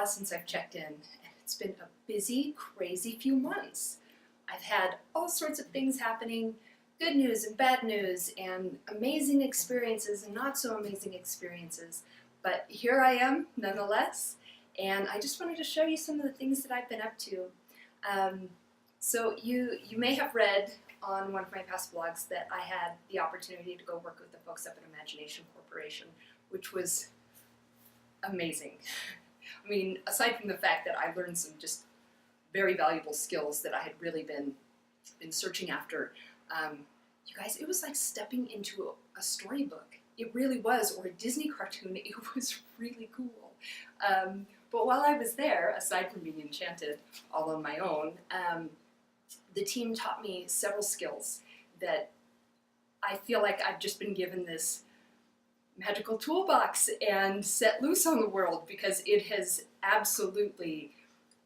while since I've checked in, and it's been a busy, crazy few months. I've had all sorts of things happening, good news and bad news, and amazing experiences and not so amazing experiences. But here I am, nonetheless, and I just wanted to show you some of the things that I've been up to. So you may have read on one of my past blogs that I had the opportunity to go work with the folks up at Imagination Corporation, which was amazing. I mean, aside from the fact that I learned some just very valuable skills that I had really been searching after, you guys, it was like stepping into a storybook. It really was, or a Disney cartoon. It was really cool. But while I was there, aside from being enchanted all on my own, the team taught me several skills that I feel like I've just been given this magical toolbox and set loose on the world, because it has absolutely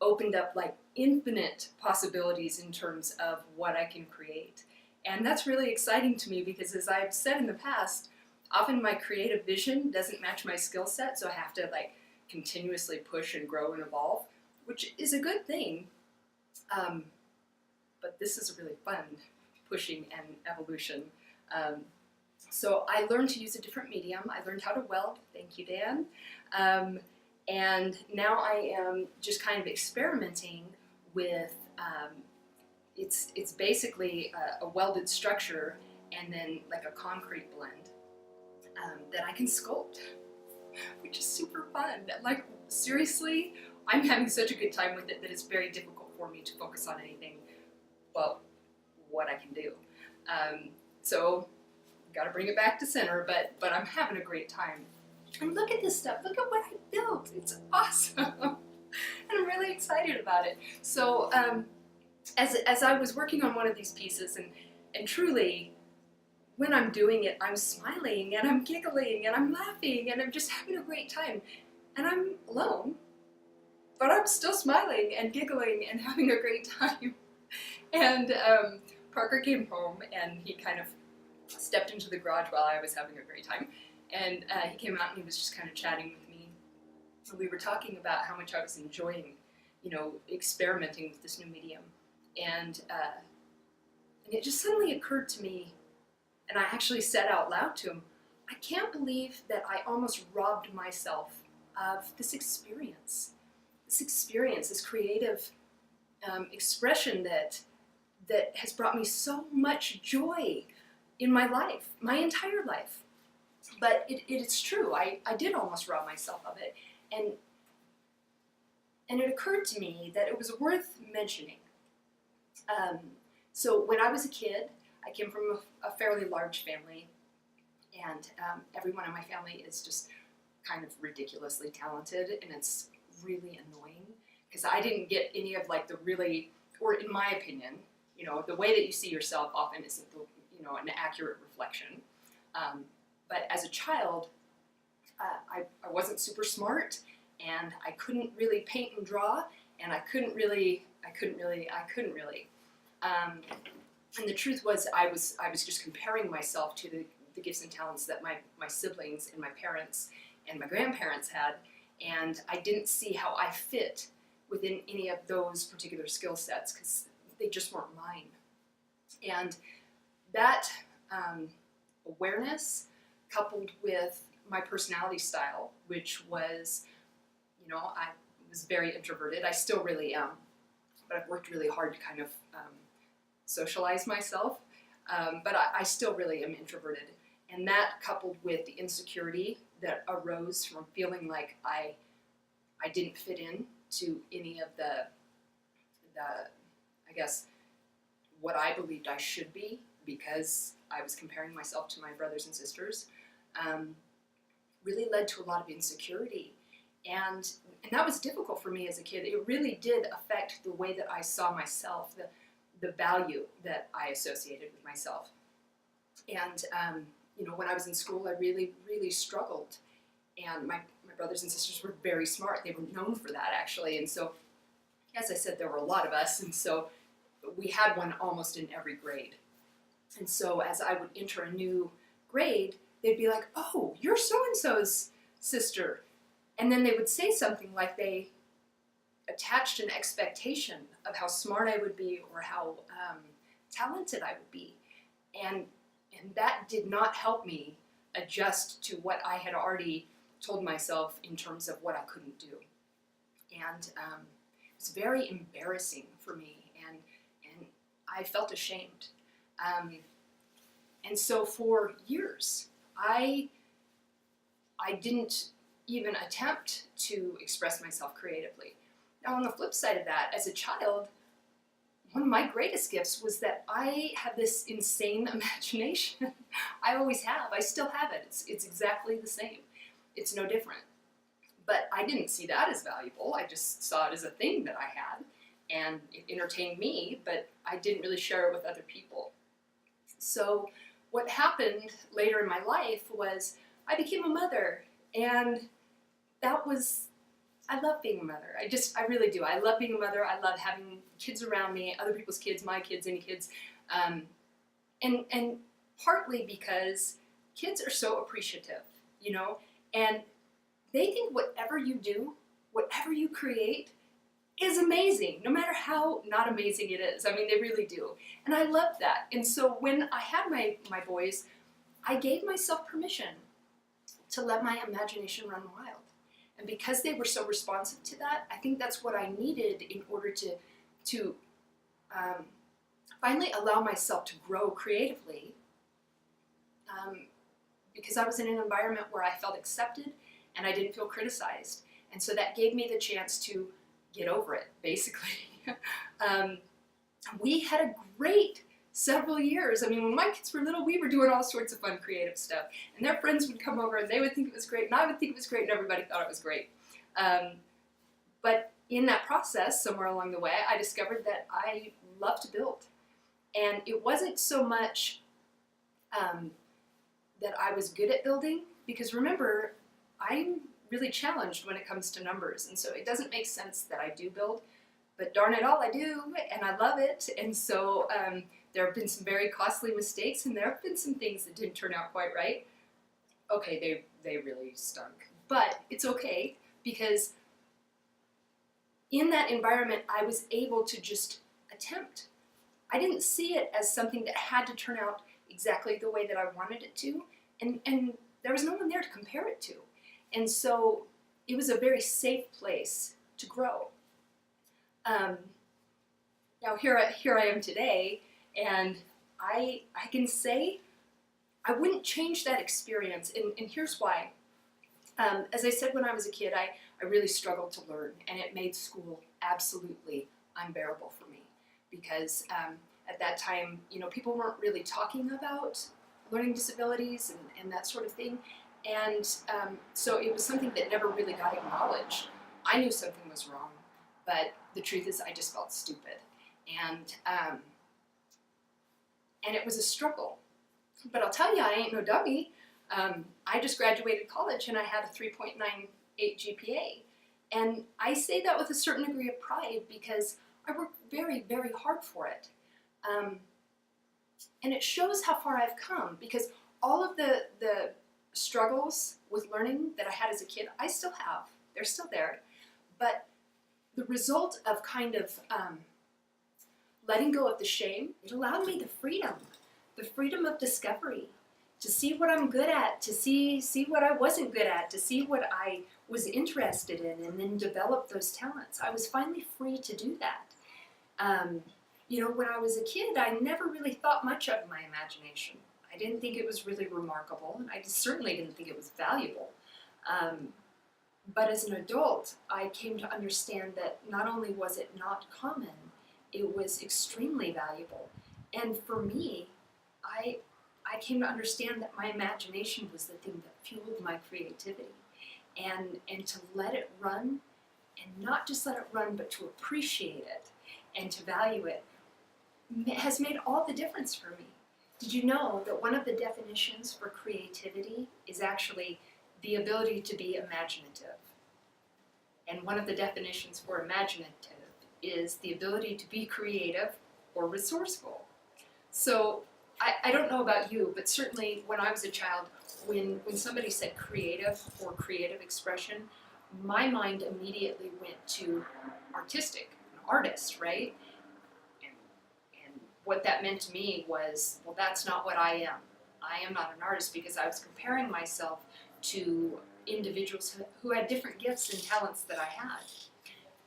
opened up like infinite possibilities in terms of what I can create. And that's really exciting to me because, as I've said in the past, often my creative vision doesn't match my skill set, so I have to like continuously push and grow and evolve, which is a good thing. But this is really fun, pushing and evolution. So I learned to use a different medium. I learned how to weld. Thank you, Dan. And now I am just kind of experimenting with, it's basically a welded structure and then like a concrete blend that I can sculpt, which is super fun. Like, seriously, I'm having such a good time with it that it's very difficult for me to focus on anything but what I can do. So, gotta bring it back to center, but I'm having a great time. And look at this stuff, look at what I built, it's awesome. And I'm really excited about it. So, as I was working on one of these pieces, and truly, when I'm doing it, I'm smiling, and I'm giggling, and I'm laughing, and I'm just having a great time. And I'm alone, but I'm still smiling, and giggling, and having a great time. And Parker came home, and he kind of stepped into the garage while I was having a great time. And he came out and he was just kind of chatting with me. And we were talking about how much I was enjoying, experimenting with this new medium. And it just suddenly occurred to me, and I actually said out loud to him, I can't believe that I almost robbed myself of this experience, this creative expression that has brought me so much joy in my life, my entire life. But it's true, I did almost rob myself of it. And it occurred to me that it was worth mentioning. So when I was a kid, I came from a fairly large family, and everyone in my family is just kind of ridiculously talented, and it's really annoying because I didn't get any of like the really, or in my opinion, the way that you see yourself often isn't an accurate reflection. But as a child, I wasn't super smart, and I couldn't really paint and draw, and I couldn't really. And the truth was, I was just comparing myself to the gifts and talents that my siblings and my parents and my grandparents had, and I didn't see how I fit within any of those particular skill sets because they just weren't mine. And that awareness, coupled with my personality style, which was, I was very introverted. I still really am, but I've worked really hard to kind of socialize myself. But I still really am introverted. And that, coupled with the insecurity that arose from feeling like I didn't fit in to any of the I guess, what I believed I should be, because I was comparing myself to my brothers and sisters, really led to a lot of insecurity. And that was difficult for me as a kid. It really did affect the way that I saw myself, the value that I associated with myself. And, when I was in school, I really, really struggled. And my brothers and sisters were very smart. They were known for that, actually. And so, as I said, there were a lot of us, and so we had one almost in every grade. And so as I would enter a new grade, they'd be like, oh, you're so-and-so's sister. And then they would say something like they attached an expectation of how smart I would be or how talented I would be. And that did not help me adjust to what I had already told myself in terms of what I couldn't do. And it was very embarrassing for me, and I felt ashamed. And so for years, I didn't even attempt to express myself creatively. Now, on the flip side of that, as a child, one of my greatest gifts was that I have this insane imagination. I always have. I still have it. It's exactly the same. It's no different. But I didn't see that as valuable. I just saw it as a thing that I had, and it entertained me, but I didn't really share it with other people. So what happened later in my life was I became a mother, and that was, I love being a mother. I really do. I love being a mother. I love having kids around me, other people's kids, my kids, any kids. And partly because kids are so appreciative, you know, and they think whatever you do, whatever you create, is amazing, no matter how not amazing it is. I mean, they really do. And I love that. And so when I had my boys, I gave myself permission to let my imagination run wild. And because they were so responsive to that, I think that's what I needed in order to finally allow myself to grow creatively, because I was in an environment where I felt accepted and I didn't feel criticized. And so that gave me the chance to get over it, basically. We had a great several years. I mean, when my kids were little, we were doing all sorts of fun creative stuff. And their friends would come over and they would think it was great, and I would think it was great, and everybody thought it was great. But in that process, somewhere along the way, I discovered that I love to build. And it wasn't so much that I was good at building, because remember, I'm really challenged when it comes to numbers, and so it doesn't make sense that I do build, but darn it all, I do, and I love it. And so there have been some very costly mistakes, and there have been some things that didn't turn out quite right. Okay, they really stunk, but it's okay, because in that environment, I was able to just attempt. I didn't see it as something that had to turn out exactly the way that I wanted it to, and there was no one there to compare it to. And so it was a very safe place to grow. Now here I am today, and I can say I wouldn't change that experience, and here's why. As I said, when I was a kid, I really struggled to learn, and it made school absolutely unbearable for me, because at that time, you know, people weren't really talking about learning disabilities and that sort of thing. And so it was something that never really got acknowledged. I knew something was wrong, but the truth is I just felt stupid. And it was a struggle. But I'll tell you, I ain't no dummy. I just graduated college and I had a 3.98 GPA. And I say that with a certain degree of pride because I worked very, very hard for it. And it shows how far I've come, because all of the struggles with learning that I had as a kid, I still have. They're still there. But the result of kind of letting go of the shame, it allowed me the freedom of discovery, to see what I'm good at, to see what I wasn't good at, to see what I was interested in, and then develop those talents. I was finally free to do that. You know, when I was a kid, I never really thought much of my imagination. I didn't think it was really remarkable, and I certainly didn't think it was valuable. But as an adult, I came to understand that not only was it not common, it was extremely valuable. And for me, I came to understand that my imagination was the thing that fueled my creativity. And to let it run, and not just let it run, but to appreciate it and to value it, has made all the difference for me. Did you know that one of the definitions for creativity is actually the ability to be imaginative? And one of the definitions for imaginative is the ability to be creative or resourceful. So I don't know about you, but certainly when I was a child, when somebody said creative or creative expression, my mind immediately went to artistic, an artist, right? And what that meant to me was, well, that's not what I am. I am not an artist, because I was comparing myself to individuals who had different gifts and talents that I had.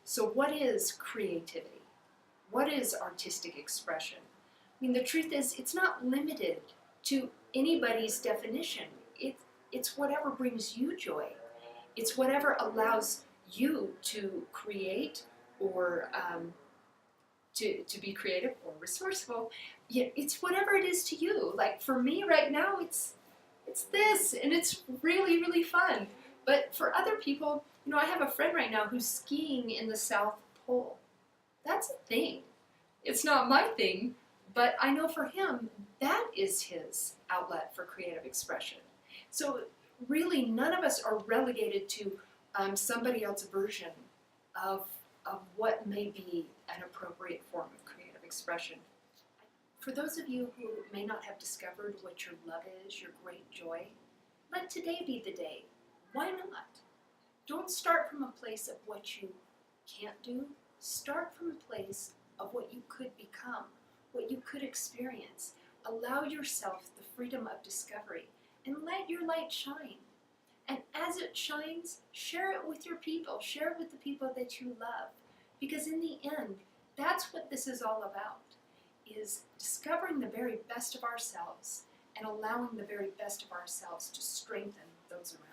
So what is creativity? What is artistic expression? I mean, the truth is, it's not limited to anybody's definition. It's whatever brings you joy. It's whatever allows you to create, or to be creative or resourceful. It's whatever it is to you. Like for me right now, it's this, and it's really, really fun. But for other people, I have a friend right now who's skiing in the South Pole. That's a thing. It's not my thing, but I know for him, that is his outlet for creative expression. So really, none of us are relegated to somebody else's version of what may be an appropriate form of creative expression. For those of you who may not have discovered what your love is, your great joy, let today be the day. Why not? Don't start from a place of what you can't do. Start from a place of what you could become, what you could experience. Allow yourself the freedom of discovery, and let your light shine. And as it shines, share it with your people. Share it with the people that you love. Because in the end, that's what this is all about, is discovering the very best of ourselves and allowing the very best of ourselves to strengthen those around us.